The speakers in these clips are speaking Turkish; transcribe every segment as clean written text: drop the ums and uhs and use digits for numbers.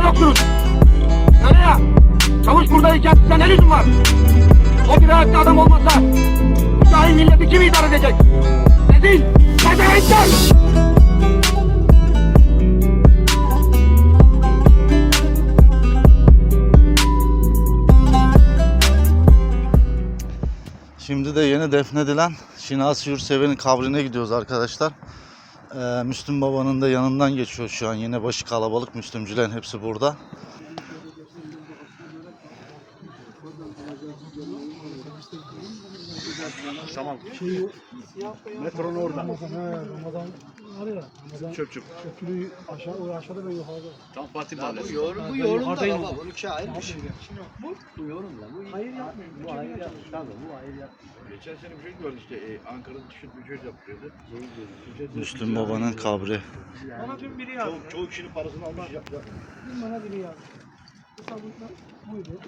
yoksunuz. Nereye? Çavuş buradayken size ne lüzum var? O bir ayakta adam olmasa bu cahil milleti kim idare edecek? Rezil! Pezevenkler! Şimdi de yeni defnedilen Şinasi Yurtsever'in kabrine gidiyoruz arkadaşlar. Müslüm Baba'nın da yanından geçiyor şu an. Yine başı kalabalık, Müslümcülerin hepsi burada. Tamam. Metronun orada. Ramazan var ya. Çöpçük. Köprüyü aşağıda ve yukarıda. Tam Fatih Mahallesi. Bu yorumda baba, bunu iki ayrılmış. Bu yorumda. Hayır yapmıyor. Bu hayır yapmış. Tabii bu hayır yapmış. Geçen sene bir şey gördük işte Ankara'da düşün bir şey yapıyordu. Müslüm Baba'nın kabri. Bana dün biri yazdı. Çoğu kişinin parasını almış. Dün bana biri yazdı. Bu sabıklar buydu.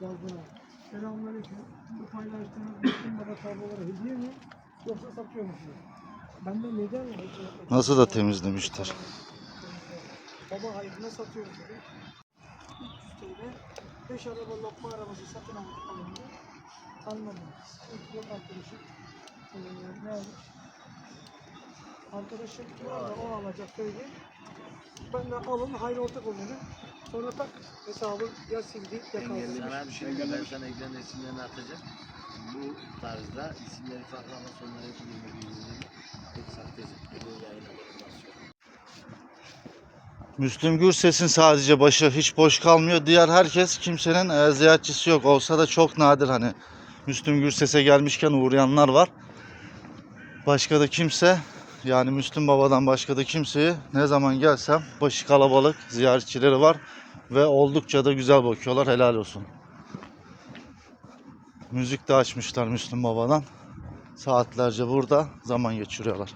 Yazdılar. Selamünaleyküm. Bu paylaştığınız Müslüm Baba tabloları hediye mi? Yoksa satıyor musunuz? Ben de neden? Nasıl da temizlemişler. Baba hayrına satıyoruz dedi. 300 TL. 5 araba lokma arabası satın alındı. Almadım. Yok arkadaşım. Ne almış? Arkadaşım var da o alacak söyledi. Ben de alın hayır ortak olun dedim. Sonra tak hesabı ya sildi ya kaldırdı. Sana bir şey ben sana ekranın isimlerini atacağım. Bu tarzda isimleri farklı ama sonları hep birbirine hep sahteci. Müslüm Gürses'in sadece başı hiç boş kalmıyor. Diğer herkes kimsenin ziyaretçisi yok. Olsa da çok nadir hani Müslüm Gürses'e gelmişken uğrayanlar var. Başka da kimse, yani Müslüm Baba'dan başka da kimseyi ne zaman gelsem başı kalabalık, ziyaretçileri var ve oldukça da güzel bakıyorlar, helal olsun. Müzik de açmışlar Müslüm Baba'dan. Saatlerce burada zaman geçiriyorlar.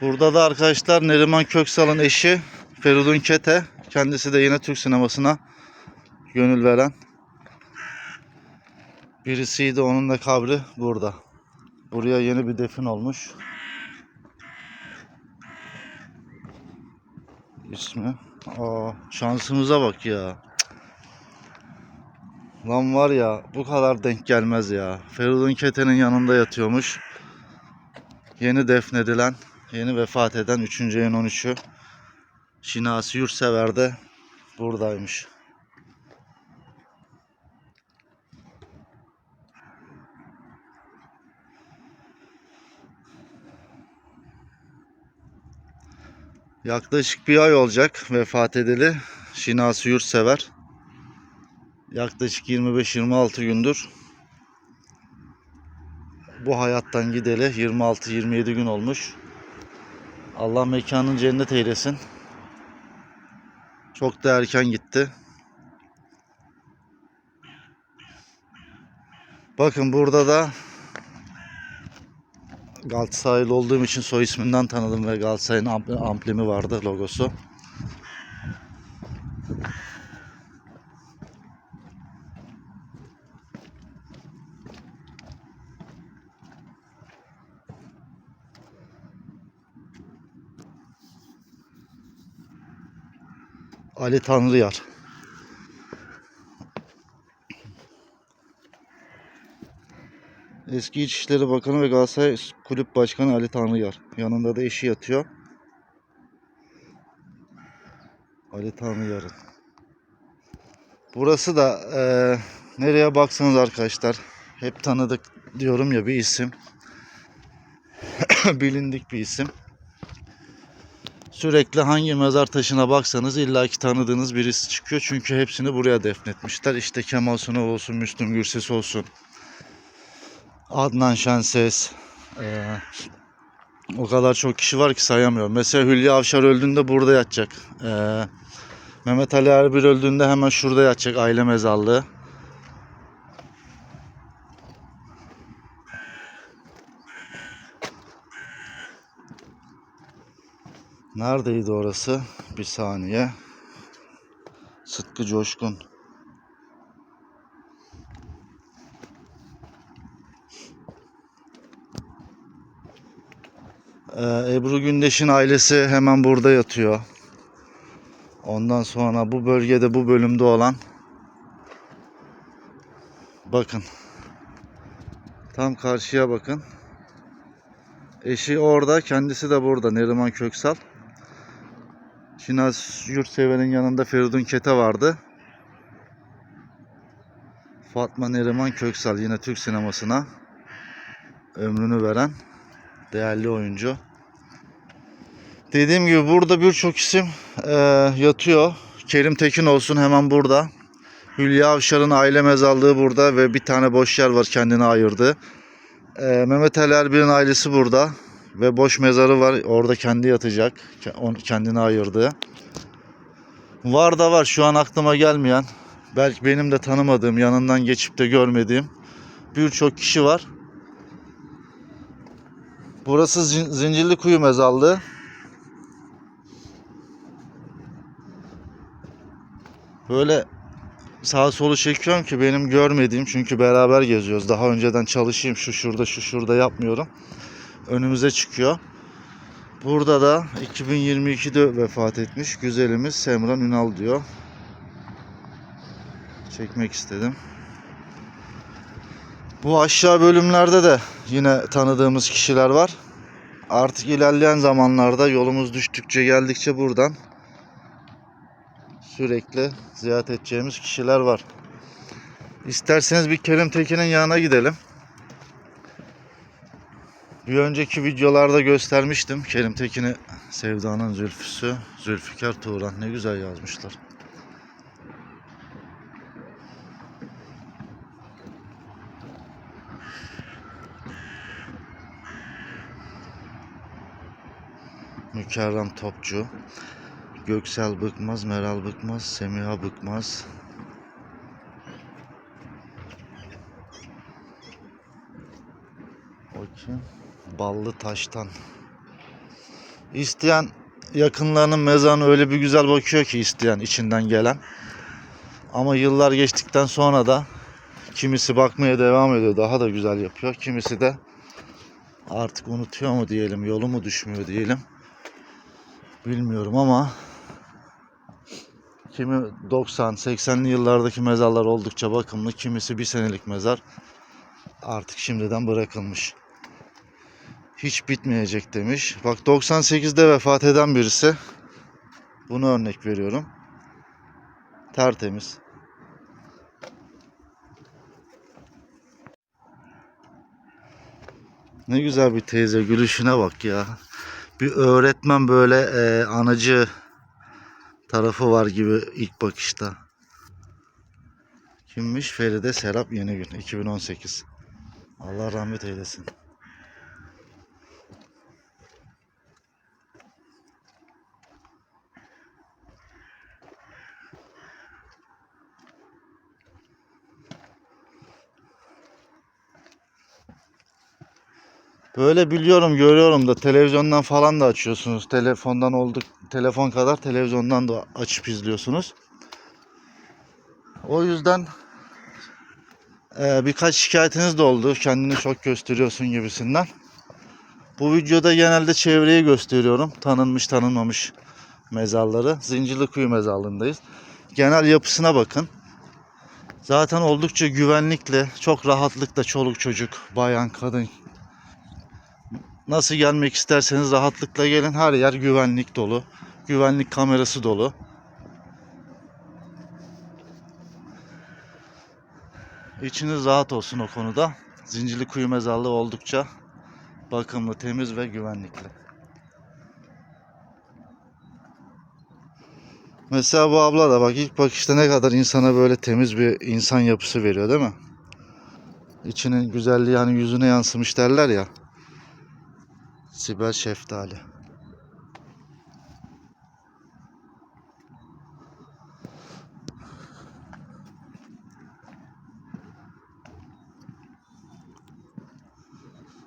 Burada da arkadaşlar Neriman Köksal'ın eşi Feridun Kete. Kendisi de yine Türk sinemasına gönül veren birisiydi. Onun da kabri burada. Buraya yeni bir defin olmuş. İsmi. Şansımıza bak ya. Lan var ya, bu kadar denk gelmez ya. Feridun Kete'nin yanında yatıyormuş. Yeni defnedilen, yeni vefat eden 3. ayın 13'ü Şinasi Yurtsever de buradaymış. Yaklaşık bir ay olacak vefat edeli Şinasi Yurtsever. Yaklaşık 25-26 gündür bu hayattan gideli 26-27 gün olmuş. Allah mekanın cennet eylesin. Çok da erken gitti. Bakın burada da Galatasaraylı olduğum için soy isminden tanıdım ve Galatasaray'ın amblemi vardı, logosu. Ali Tanrıyar. Eski İçişleri Bakanı ve Galatasaray Kulüp Başkanı Ali Tanrıyar. Yanında da eşi yatıyor. Ali Tanrıyar'ın. Burası da nereye baksanız arkadaşlar hep tanıdık diyorum ya bir isim. Bilindik bir isim. Sürekli hangi mezar taşına baksanız illaki tanıdığınız birisi çıkıyor. Çünkü hepsini buraya defnetmişler. İşte Kemal Sunal olsun, Müslüm Gürses olsun, Adnan Şenses. O kadar çok kişi var ki sayamıyorum. Mesela Hülya Avşar öldüğünde burada yatacak. Mehmet Ali Erbil öldüğünde hemen şurada yatacak, aile mezarlığı. Neredeydi orası? Bir saniye. Sıtkı Coşkun. Ebru Gündeş'in ailesi hemen burada yatıyor. Ondan sonra bu bölgede, bu bölümde olan, bakın tam karşıya bakın. Eşi orada, kendisi de burada, Neriman Köksal. Şinaz Yurtsever'in yanında Feridun Kete vardı. Fatma Neriman Köksal, yine Türk sinemasına ömrünü veren değerli oyuncu. Dediğim gibi burada birçok isim yatıyor. Kerim Tekin olsun hemen burada. Hülya Avşar'ın aile mezarlığı burada ve bir tane boş yer var kendine ayırdığı. Mehmet Ali Erbil'in ailesi burada ve boş mezarı var. Orada kendi yatacak. Kendine ayırdığı. Var da var, şu an aklıma gelmeyen, belki benim de tanımadığım, yanından geçip de görmediğim birçok kişi var. Burası Zincirlikuyu mezarlığı. Böyle sağa solu çekiyorum ki benim görmediğim, çünkü beraber geziyoruz. Daha önceden çalışayım, şu şurada şu şurada yapmıyorum. Önümüze çıkıyor. Burada da 2022'de vefat etmiş güzelimiz Semran Ünal diyor. Çekmek istedim. Bu aşağı bölümlerde de yine tanıdığımız kişiler var. Artık ilerleyen zamanlarda yolumuz düştükçe, geldikçe buradan sürekli ziyaret edeceğimiz kişiler var. İsterseniz bir Kerim Tekin'in yanına gidelim. Bir önceki videolarda göstermiştim Kerim Tekin'i. Sevda'nın Zülfüsü, Zülfikar Turan, ne güzel yazmışlar. Mükerrem Topçu, Göksel Bıkmaz, Meral Bıkmaz, Semiha Bıkmaz. O kim? Ballı Taş'tan. İsteyen yakınlarının mezarına öyle bir güzel bakıyor ki, isteyen, içinden gelen. Ama yıllar geçtikten sonra da kimisi bakmaya devam ediyor, daha da güzel yapıyor. Kimisi de artık unutuyor mu diyelim, yolu mu düşmüyor diyelim. Bilmiyorum ama kimi 90-80'li yıllardaki mezarlar oldukça bakımlı, kimisi bir senelik mezar artık şimdiden bırakılmış. Hiç bitmeyecek demiş. Bak 98'de vefat eden birisi. Bunu örnek veriyorum. Tertemiz. Ne güzel bir teyze, gülüşüne bak ya. Bir öğretmen böyle anacı tarafı var gibi ilk bakışta. Kimmiş? Feride Serap Yenigün, 2018. Allah rahmet eylesin. Böyle biliyorum, görüyorum da televizyondan falan da açıyorsunuz. Telefondan olduk, telefon kadar televizyondan da açıp izliyorsunuz. O yüzden birkaç şikayetiniz de oldu. Kendini çok gösteriyorsun gibisinden. Bu videoda genelde çevreyi gösteriyorum. Tanınmış tanınmamış mezarları. Zincirlikuyu mezarlığındayız. Genel yapısına bakın. Zaten oldukça güvenlikle, çok rahatlıkla çoluk çocuk, bayan, kadın, nasıl gelmek isterseniz rahatlıkla gelin. Her yer güvenlik dolu. Güvenlik kamerası dolu. İçiniz rahat olsun o konuda. Zincirlikuyu mezarlığı oldukça bakımlı, temiz ve güvenlikli. Mesela bu abla da bak, ilk bakışta ne kadar insana böyle temiz bir insan yapısı veriyor, değil mi? İçinin güzelliği hani yüzüne yansımış derler ya. Sibel Şeftali.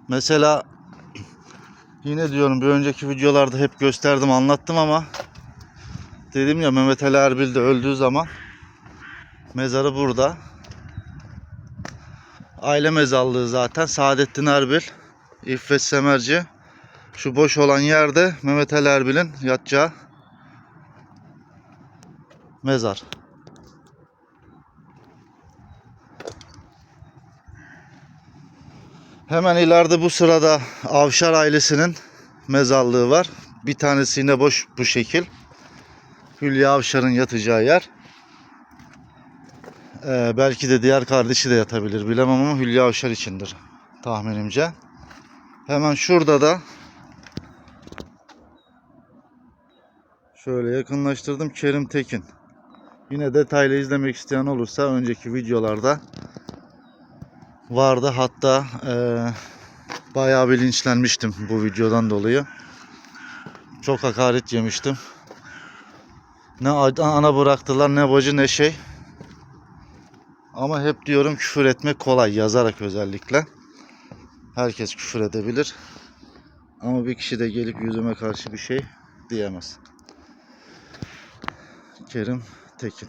Mesela yine diyorum, bir önceki videolarda hep gösterdim, anlattım ama dedim ya, Mehmet Ali Erbil de öldüğü zaman mezarı burada. Aile mezarlığı zaten. Saadettin Erbil, İffet Semerci, Şu boş olan yerde Mehmet Ali Erbil'in yatacağı mezar. Hemen ileride bu sırada Avşar ailesinin mezarlığı var. Bir tanesi yine boş bu şekil. Hülya Avşar'ın yatacağı yer. Belki de diğer kardeşi de yatabilir, bilemem ama Hülya Avşar içindir tahminimce. Hemen şurada da şöyle yakınlaştırdım, Kerim Tekin. Yine detaylı izlemek isteyen olursa önceki videolarda vardı. Hatta bayağı bir linçlenmiştim bu videodan dolayı. Çok hakaret yemiştim. Ne ana bıraktılar, ne bacı, ne şey. Ama hep diyorum, küfür etmek kolay, yazarak özellikle. Herkes küfür edebilir. Ama bir kişi de gelip yüzüme karşı bir şey diyemez. Kerim Tekin.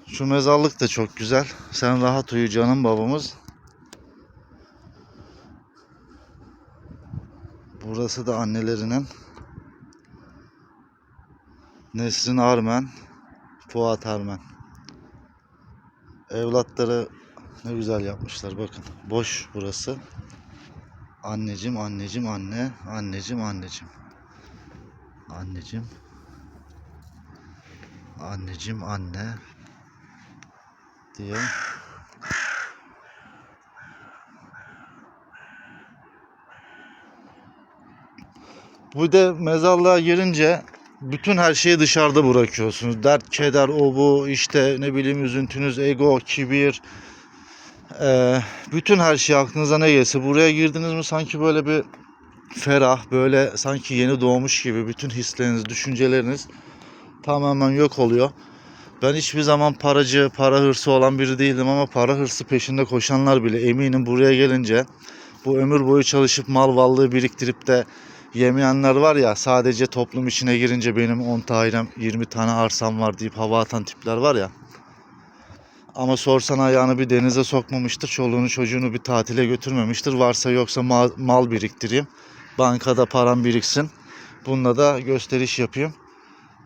Şu mezarlık da çok güzel. Sen rahat uyu canım babamız. Burası da annelerinin. Nesrin Armen, Fuat Armen. Evlatları ne güzel yapmışlar, bakın. Boş burası. Anneciğim, anneciğim, anne. Anneciğim, anneciğim. Anneciğim. Anneciğim, anne. Diye. Bu da mezarlığa girince bütün her şeyi dışarıda bırakıyorsunuz. Dert, keder, o bu, işte ne bileyim, üzüntünüz, ego, kibir. Bütün her şey aklınıza ne gelse. Buraya girdiniz mi sanki böyle bir ferah, böyle sanki yeni doğmuş gibi bütün hisleriniz, düşünceleriniz tamamen yok oluyor. Ben hiçbir zaman paracı, para hırsı olan biri değildim ama para hırsı peşinde koşanlar bile eminim buraya gelince, bu ömür boyu çalışıp mal varlığı biriktirip de yemeyenler var ya, sadece toplum içine girince benim 10 dairem, 20 tane arsam var deyip hava atan tipler var ya. Ama sorsan ayağını bir denize sokmamıştır, çoluğunu çocuğunu bir tatile götürmemiştir. Varsa yoksa mal biriktireyim, bankada param biriksin, bununla da gösteriş yapayım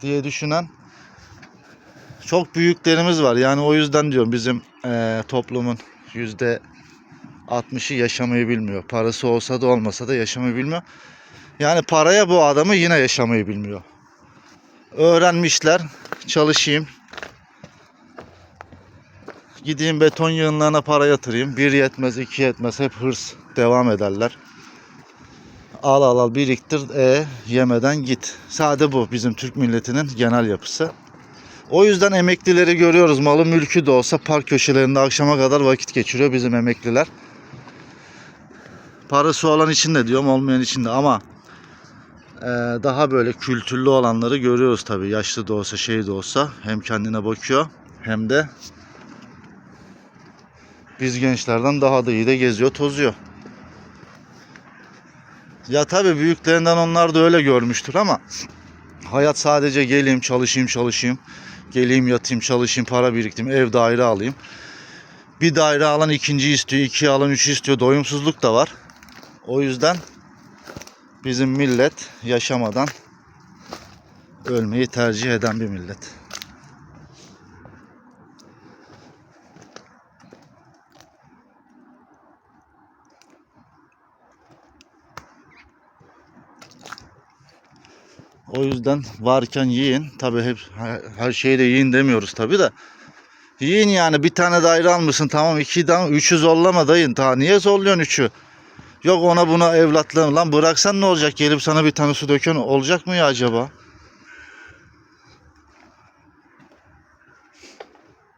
diye düşünen çok büyüklerimiz var. Yani o yüzden diyorum, bizim toplumun %60'ı yaşamayı bilmiyor. Parası olsa da olmasa da yaşamayı bilmiyor. Yani paraya bu adamı yine yaşamayı bilmiyor. Öğrenmişler, çalışayım, gideyim beton yığınlarına para yatırayım. Bir yetmez, iki yetmez, hep hırs devam ederler. Al al al biriktir, yemeden git. Sade bu bizim Türk milletinin genel yapısı. O yüzden emeklileri görüyoruz. Malı mülkü de olsa park köşelerinde akşama kadar vakit geçiriyor bizim emekliler. Parası olan için de diyorum, olmayan için de, ama daha böyle kültürlü olanları görüyoruz tabii. Yaşlı da olsa, şey de olsa, hem kendine bakıyor hem de biz gençlerden daha da iyi de geziyor, tozuyor. Ya tabii büyüklerinden onlar da öyle görmüştür ama hayat sadece geleyim, çalışayım, geleyim, yatayım, çalışayım, para biriktireyim, ev, daire alayım. Bir daire alan ikinci istiyor, iki alan üçü istiyor. Doyumsuzluk da var. O yüzden bizim millet yaşamadan ölmeyi tercih eden bir millet. O yüzden varken yiyin. Tabii hep her şeyi de yiyin demiyoruz tabii de. Yiyin yani, bir tane daire almışsın, tamam, 2'den 3'ü zorlama dayın. Ta niye zorluyorsun 3'ü? Yok ona buna evlatlığın. Lan bıraksan ne olacak? Gelip sana bir tane su döken olacak mı ya acaba?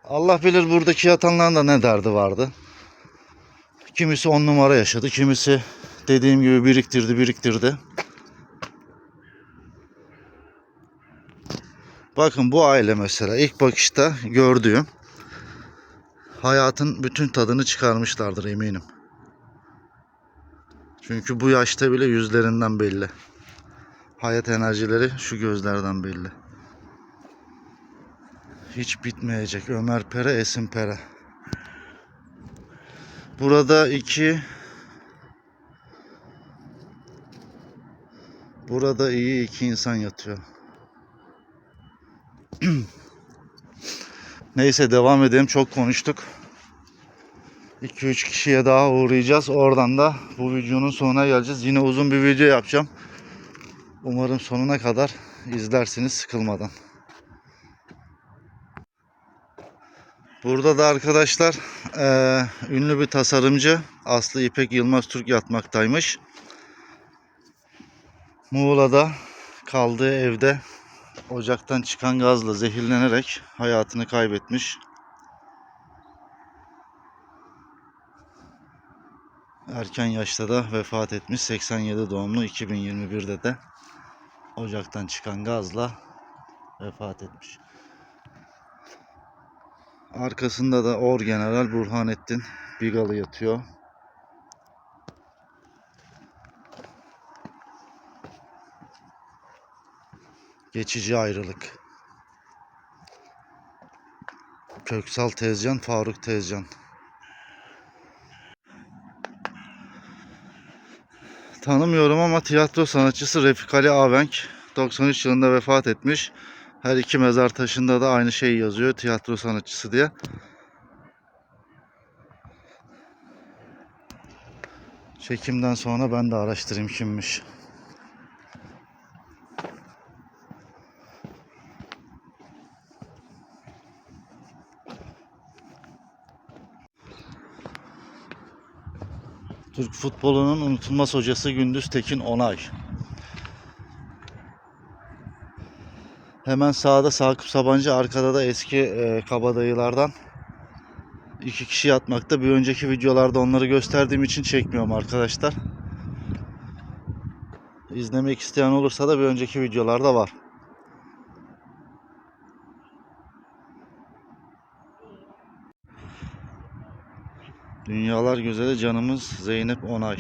Allah bilir buradaki yatanların da ne derdi vardı. Kimisi 10 numara yaşadı. Kimisi dediğim gibi biriktirdi. Bakın bu aile mesela ilk bakışta gördüğüm, hayatın bütün tadını çıkarmışlardır eminim. Çünkü bu yaşta bile yüzlerinden belli. Hayat enerjileri şu gözlerden belli. Hiç bitmeyecek. Ömer Pere, Esin Pere. Burada 2, Burada iyi 2 insan yatıyor. Neyse devam edelim. Çok konuştuk. 2-3 kişiye daha uğrayacağız. Oradan da bu videonun sonuna geleceğiz. Yine uzun bir video yapacağım. Umarım sonuna kadar izlersiniz sıkılmadan. Burada da arkadaşlar ünlü bir tasarımcı Aslı İpek Yılmaz Türk yatmaktaymış. Muğla'da kaldığı evde ocaktan çıkan gazla zehirlenerek hayatını kaybetmiş. Erken yaşta da vefat etmiş. 87 doğumlu, 2021'de de ocaktan çıkan gazla vefat etmiş. Arkasında da Orgeneral Burhanettin Bigalı yatıyor. Geçici ayrılık. Köksal Tezcan, Faruk Tezcan. Tanımıyorum ama tiyatro sanatçısı Refik Ali Avenk 93 yılında vefat etmiş. Her iki mezar taşında da aynı şey yazıyor, tiyatro sanatçısı diye. Çekimden sonra ben de araştırayım kimmiş. Türk futbolunun unutulmaz hocası Gündüz Tekin Onay. Hemen sağda Sakıp Sabancı, arkada da eski kabadayılardan 2 kişi yatmakta. Bir önceki videolarda onları gösterdiğim için çekmiyorum arkadaşlar. İzlemek isteyen olursa da bir önceki videolarda var. Dünyalar güzeli canımız Zeynep Onay.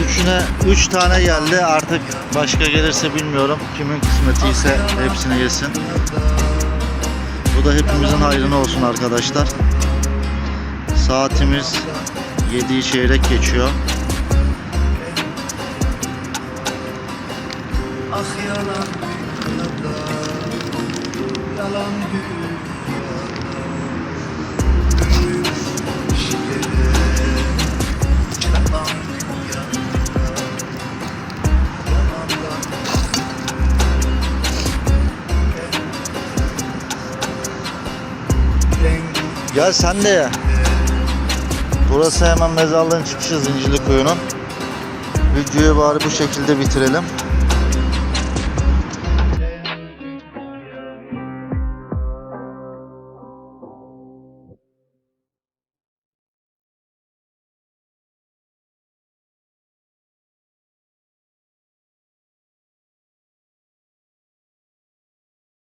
Üçüne 3 tane geldi. Artık başka gelirse bilmiyorum. Kimin kısmeti ise hepsini yesin. Bu da hepimizin hayrına olsun arkadaşlar. Saatimiz 7'yi çeyrek geçiyor. Ah yalan dünyada, yalan dünyada, ölmüş yere, yalan dünyada, yalandan Gel sen de ye. Burası hemen mezarlığın çıkışı Zincirlikuyu'nun. Videoyu bari bu şekilde bitirelim.